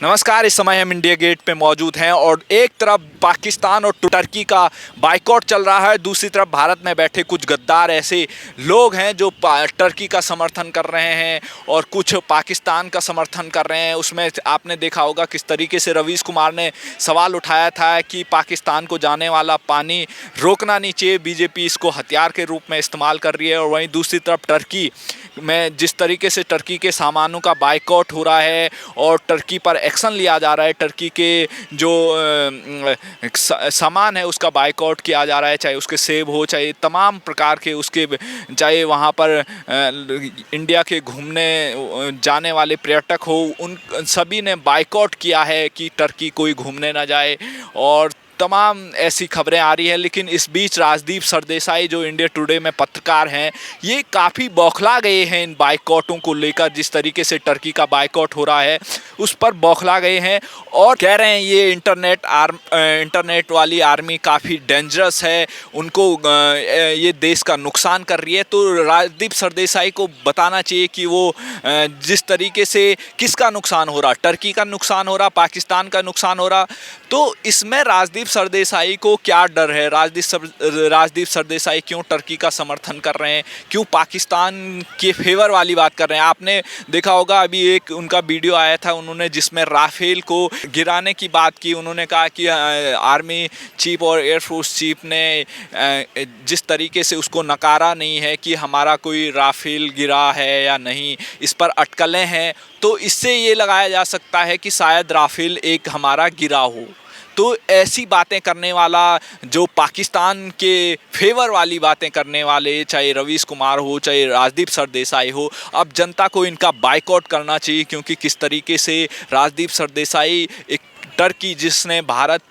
नमस्कार। इस समय हम इंडिया गेट पे मौजूद हैं और एक तरफ पाकिस्तान और टर्की का बाइकआउट चल रहा है, दूसरी तरफ भारत में बैठे कुछ गद्दार ऐसे लोग हैं जो टर्की का समर्थन कर रहे हैं और कुछ पाकिस्तान का समर्थन कर रहे हैं। उसमें आपने देखा होगा किस तरीके से रवीश कुमार ने सवाल उठाया था कि पाकिस्तान को जाने वाला पानी रोकना नहीं चाहिए, बीजेपी इसको हथियार के रूप में इस्तेमाल कर रही है। और वहीं दूसरी तरफ टर्की में जिस तरीके से टर्की के सामानों का बाइकआउट हो रहा है और टर्की पर एक्शन लिया जा रहा है, टर्की के जो सामान है उसका बाइकआउट किया जा रहा है, चाहे उसके सेब हो, चाहे तमाम प्रकार के उसके, चाहे वहाँ पर इंडिया के घूमने जाने वाले पर्यटक हो, उन सभी ने बाइकआउट किया है कि टर्की कोई घूमने ना जाए। और तमाम ऐसी खबरें आ रही हैं। लेकिन इस बीच राजदीप सरदेसाई जो इंडिया टुडे में पत्रकार हैं, ये काफ़ी बौखला गए हैं इन बाइकआउटों को लेकर। जिस तरीके से टर्की का बाइकआउट हो रहा है उस पर बौखला गए हैं और कह रहे हैं ये इंटरनेट वाली आर्मी काफ़ी डेंजरस है, उनको ये देश का नुकसान कर रही है। तो राजदीप सरदेसाई को बताना चाहिए कि वो जिस तरीके से किसका नुकसान हो रहा, टर्की का नुकसान हो रहा, पाकिस्तान का नुकसान हो रहा, तो इसमें राजदीप सरदेसाई को क्या डर है? राजदीप सरदेसाई क्यों टर्की का समर्थन कर रहे हैं, क्यों पाकिस्तान के फेवर वाली बात कर रहे हैं? आपने देखा होगा अभी एक उनका वीडियो आया था उन्होंने जिसमें राफेल को गिराने की बात की। उन्होंने कहा कि आर्मी चीफ और एयरफोर्स चीफ ने जिस तरीके से उसको नकारा नहीं है कि हमारा कोई राफेल गिरा है या नहीं, इस पर अटकलें हैं, तो इससे ये लगाया जा सकता है कि शायद राफेल एक हमारा गिरा हो। तो ऐसी बातें करने वाला, जो पाकिस्तान के फेवर वाली बातें करने वाले, चाहे रवीश कुमार हो, चाहे राजदीप सरदेसाई हो, अब जनता को इनका बाइकआउट करना चाहिए। क्योंकि किस तरीके से राजदीप सरदेसाई एक टर्की जिसने भारत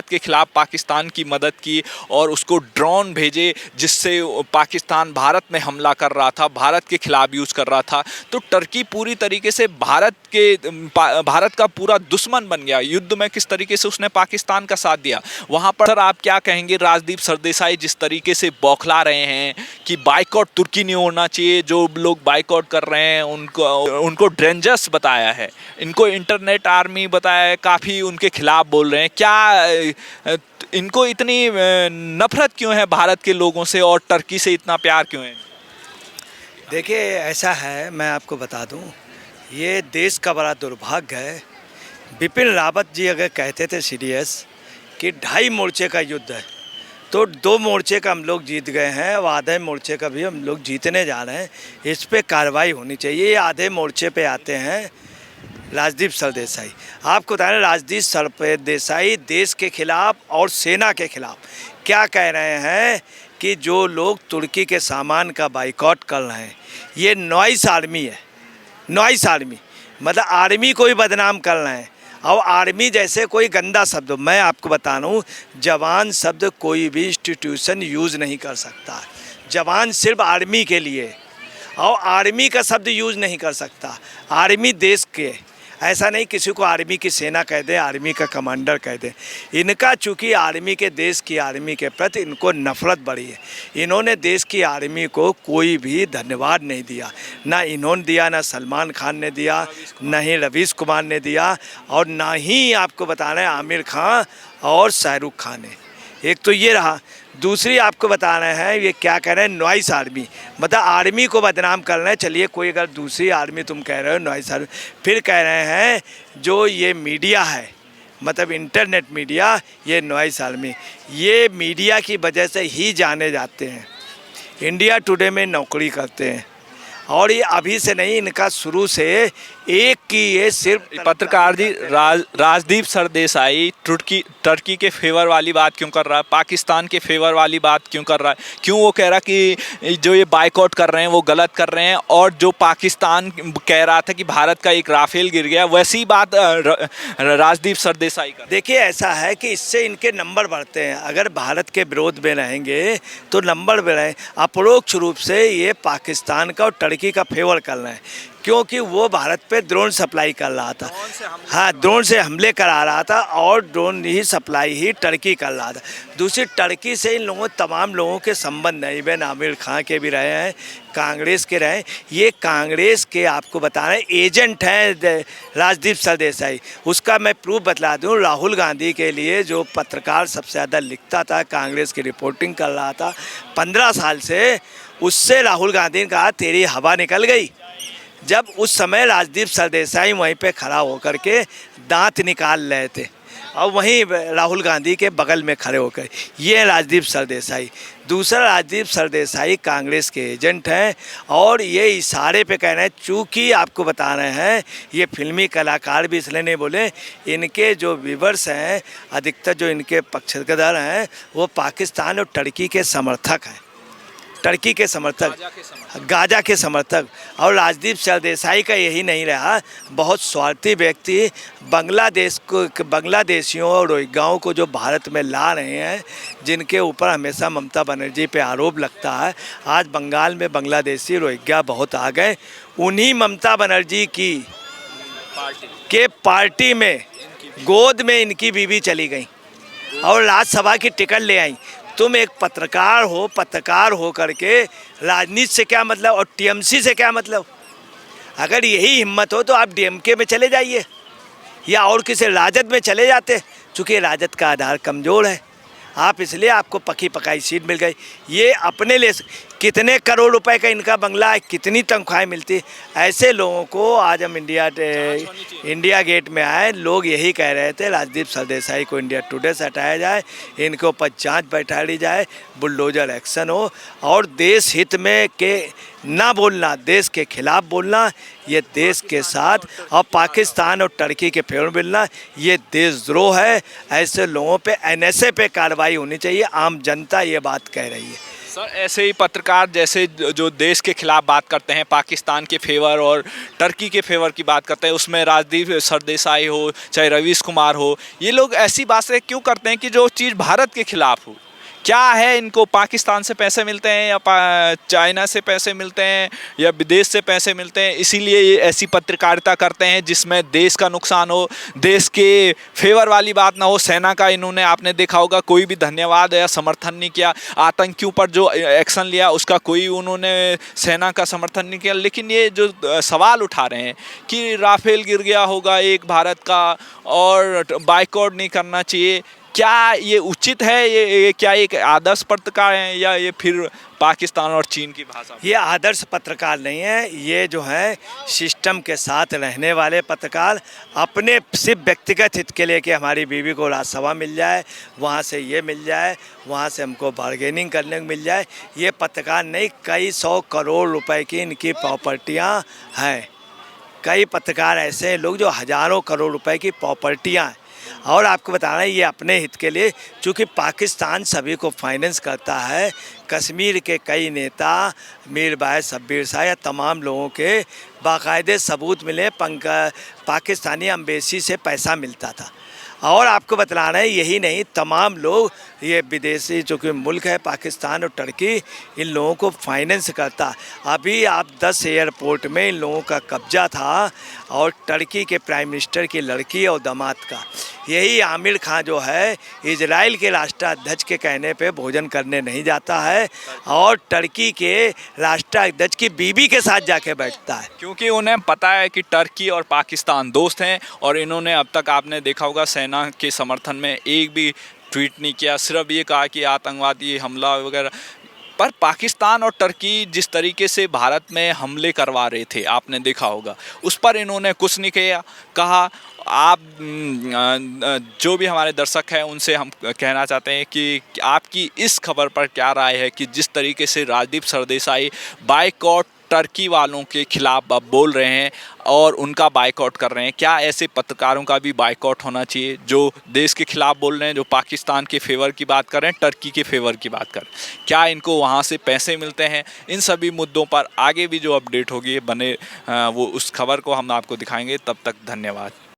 के खिलाफ पाकिस्तान की मदद की और उसको ड्रोन भेजे जिससे पाकिस्तान भारत में हमला कर रहा था, भारत के खिलाफ यूज़ कर रहा था, तो टर्की पूरी तरीके से भारत का पूरा दुश्मन बन गया। युद्ध में किस तरीके से उसने पाकिस्तान का साथ दिया। वहाँ पर सर आप क्या कहेंगे? राजदीप सरदेसाई जिस तरीके से बौखला रहे हैं कि बाइकआउट तुर्की नहीं होना चाहिए, जो लोग बाइकआउट कर रहे हैं उनको डेंजरस बताया है, इनको इंटरनेट आर्मी बताया है, काफ़ी उनके खिलाफ बोल रहे हैं। क्या इनको इतनी नफरत क्यों है भारत के लोगों से और टर्की से इतना प्यार क्यों है? देखिए ऐसा है, मैं आपको बता दूं, ये देश का बड़ा दुर्भाग्य है। बिपिन रावत जी अगर कहते थे सीरियस कि 2.5 मोर्चे का युद्ध है, तो 2 मोर्चे का हम लोग जीत गए हैं और आधे मोर्चे का भी हम लोग जीतने जा रहे हैं। इस पे कार्रवाई होनी चाहिए। ये आधे मोर्चे पे आते हैं राजदीप सरदेसाई। आपको बता रहे राजदीप सरदेसाई देश के खिलाफ और सेना के खिलाफ क्या कह रहे हैं कि जो लोग तुर्की के सामान का बाइकआउट कर रहे हैं, ये नॉइस आर्मी है। नॉइस आर्मी मतलब आर्मी को ही बदनाम कर रहे हैं और आर्मी जैसे कोई गंदा शब्द। मैं आपको बता रहा हूँ, जवान शब्द कोई भी इंस्टीट्यूशन यूज़ नहीं कर सकता। जवान सिर्फ आर्मी के लिए, और आर्मी का शब्द यूज़ नहीं कर सकता। आर्मी देश के, ऐसा नहीं किसी को आर्मी की सेना कह दे, आर्मी का कमांडर कह दे। इनका चूँकि आर्मी के, देश की आर्मी के प्रति इनको नफ़रत बढ़ी है। इन्होंने देश की आर्मी को कोई भी धन्यवाद नहीं दिया, ना इन्होंने दिया, ना सलमान खान ने दिया, ना ही रवीश कुमार ने दिया, और ना ही आपको बता रहे हैं आमिर खान और शाहरुख खान ने। एक तो ये रहा। दूसरी आपको बता रहे हैं ये क्या कह रहे हैं, नॉइस आर्मी, मतलब आर्मी को बदनाम कर रहे हैं। चलिए कोई अगर दूसरी आर्मी तुम कह रहे हो नॉइस आर्मी, फिर कह रहे हैं जो ये मीडिया है, मतलब इंटरनेट मीडिया, ये नॉइस आर्मी। ये मीडिया की वजह से ही जाने जाते हैं। इंडिया टुडे में नौकरी करते हैं और ये अभी से नहीं, इनका शुरू से एक की ये सिर्फ पत्रकार जी, राजदीप सरदेसाई टर्की के फेवर वाली बात क्यों कर रहा है, पाकिस्तान के फेवर वाली बात क्यों कर रहा है? क्यों वो कह रहा कि जो ये बाइकआउट कर रहे हैं वो गलत कर रहे हैं, और जो पाकिस्तान कह रहा था कि भारत का एक राफेल गिर गया, वैसी बात राजदीप सरदेसाई कर? देखिए ऐसा है कि इससे इनके नंबर बढ़ते हैं। अगर भारत के विरोध में रहेंगे तो नंबर बढ़े। अपरोक्ष रूप से ये पाकिस्तान का और टर्की का फेवर कर रहे हैं। क्योंकि वो भारत पे ड्रोन सप्लाई कर रहा था। हाँ, ड्रोन से हमले करा रहा था और ड्रोन ही सप्लाई ही टर्की कर रहा था। दूसरी, टर्की से इन लोगों तमाम लोगों के संबंध है, इवन आमिर खान के भी रहे हैं, कांग्रेस के रहे। ये कांग्रेस के आपको बता रहे हैं एजेंट हैं राजदीप सरदेसाई। उसका मैं प्रूफ बतला दूं, राहुल गांधी के लिए जो पत्रकार सबसे ज़्यादा लिखता था, कांग्रेस की रिपोर्टिंग कर रहा था 15 साल से, उससे राहुल गांधी ने कहा तेरी हवा निकल गई। जब उस समय राजदीप सरदेसाई वहीं पे खड़ा होकर के दांत निकाल रहे थे और वहीं राहुल गांधी के बगल में खड़े होकर, ये है राजदीप सरदेसाई। दूसरा, राजदीप सरदेसाई कांग्रेस के एजेंट हैं और ये इशारे पे कह रहे हैं, चूँकि आपको बता रहे हैं ये फिल्मी कलाकार भी इसलिए नहीं बोले, इनके जो व्यूवर्स हैं अधिकतर जो इनके पक्षधर हैं वो पाकिस्तान और टर्की के समर्थक हैं, टर्की के समर्थक, गाजा के समर्थक। और राजदीप सरदेसाई का यही नहीं रहा, बहुत स्वार्थी व्यक्ति बांग्लादेश को, बांग्लादेशियों और रोहिंग्याओं को जो भारत में ला रहे हैं, जिनके ऊपर हमेशा ममता बनर्जी पे आरोप लगता है। आज बंगाल में बांग्लादेशी रोहिंग्या बहुत आ गए, उन्हीं ममता बनर्जी की पार्टी में गोद में इनकी बीवी चली गई और राज्यसभा की टिकट ले आई। तुम एक पत्रकार हो करके राजनीति से क्या मतलब और टीएमसी से क्या मतलब? अगर यही हिम्मत हो तो आप डीएमके में चले जाइए या और किसी राजद में चले जाते, चूँकि राजद का आधार कमज़ोर है। आप इसलिए आपको पकी पकाई सीट मिल गई। ये अपने लिए कितने करोड़ रुपए का इनका बंगला है, कितनी तनख्वाहें मिलती। ऐसे लोगों को आज हम इंडिया गेट में आए, लोग यही कह रहे थे राजदीप सरदेसाई को इंडिया टुडे से हटाया जाए, इनके ऊपर जांच बैठा दी जाए, बुलडोजर एक्शन हो और देश हित में के ना बोलना, देश के खिलाफ बोलना, ये देश के साथ और पाकिस्तान और टर्की के फेवर मिलना, ये देशद्रोह है। ऐसे लोगों पे एनएसए पे कार्रवाई होनी चाहिए। आम जनता ये बात कह रही है। सर, ऐसे ही पत्रकार जैसे जो देश के खिलाफ बात करते हैं, पाकिस्तान के फेवर और टर्की के फेवर की बात करते हैं, उसमें राजदीप सरदेसाई हो चाहे रवीश कुमार हो, ये लोग ऐसी बातें क्यों करते हैं कि जो चीज़ भारत के खिलाफ हो? क्या है, इनको पाकिस्तान से पैसे मिलते हैं या चाइना से पैसे मिलते हैं या विदेश से पैसे मिलते हैं, इसीलिए ये ऐसी पत्रकारिता करते हैं जिसमें देश का नुकसान हो, देश के फेवर वाली बात ना हो। सेना का इन्होंने, आपने देखा होगा, कोई भी धन्यवाद या समर्थन नहीं किया। आतंकियों पर जो एक्शन लिया उसका कोई उन्होंने सेना का समर्थन नहीं किया। लेकिन ये जो सवाल उठा रहे हैं कि राफेल गिर गया होगा एक भारत का और बाइकआउट नहीं करना चाहिए, क्या ये उचित है? ये क्या एक आदर्श पत्रकार हैं या ये फिर पाकिस्तान और चीन की भाषा? ये आदर्श पत्रकार नहीं है, ये जो है सिस्टम के साथ रहने वाले पत्रकार, अपने सिर्फ व्यक्तिगत हित के लिए कि हमारी बीवी को राज्यसभा मिल जाए, वहाँ से ये मिल जाए, वहाँ से हमको बार्गेनिंग करने को मिल जाए, ये पत्रकार नहीं। कई 100 करोड़ रुपए की इनकी प्रॉपर्टियाँ हैं। कई पत्रकार ऐसे हैं लोग जो हज़ारों करोड़ रुपए की प्रॉपर्टियाँ हैं। और आपको बताना है ये अपने हित के लिए, चूँकि पाकिस्तान सभी को फाइनेंस करता है। कश्मीर के कई नेता, मीरबाज़ शब्बीर शाह या तमाम लोगों के बाकायदे सबूत मिले, पाकिस्तानी एम्बेसी से पैसा मिलता था। और आपको बतलाना है यही नहीं, तमाम लोग, ये विदेशी जो कि मुल्क है पाकिस्तान और टर्की, इन लोगों को फाइनेंस करता। अभी आप 10 एयरपोर्ट में इन लोगों का कब्जा था और टर्की के प्राइम मिनिस्टर की लड़की और दामाद का। यही आमिर खान जो है इजराइल के राष्ट्राध्यक्ष के कहने पे भोजन करने नहीं जाता है और टर्की के राष्ट्राध्यक्ष की बीवी के साथ जाके बैठता है, क्योंकि उन्हें पता है कि टर्की और पाकिस्तान दोस्त हैं। और इन्होंने अब तक, आपने देखा होगा, सेना के समर्थन में एक भी ट्वीट नहीं किया, सिर्फ ये कहा कि आतंकवादी हमला वगैरह। पर पाकिस्तान और टर्की जिस तरीके से भारत में हमले करवा रहे थे, आपने देखा होगा, उस पर इन्होंने कुछ नहीं किया। कहा, आप जो भी हमारे दर्शक हैं उनसे हम कहना चाहते हैं कि आपकी इस खबर पर क्या राय है कि जिस तरीके से राजदीप सरदेसाई बाइकआउट टर्की वालों के खिलाफ अब बोल रहे हैं और उनका बाइकआउट कर रहे हैं, क्या ऐसे पत्रकारों का भी बाइकआउट होना चाहिए जो देश के खिलाफ बोल रहे हैं, जो पाकिस्तान के फेवर की बात कर रहे हैं, टर्की के फेवर की बात कर रहे हैं? क्या इनको वहाँ से पैसे मिलते हैं? इन सभी मुद्दों पर आगे भी जो अपडेट होगी बने वो उस खबर को हम आपको दिखाएंगे। तब तक धन्यवाद।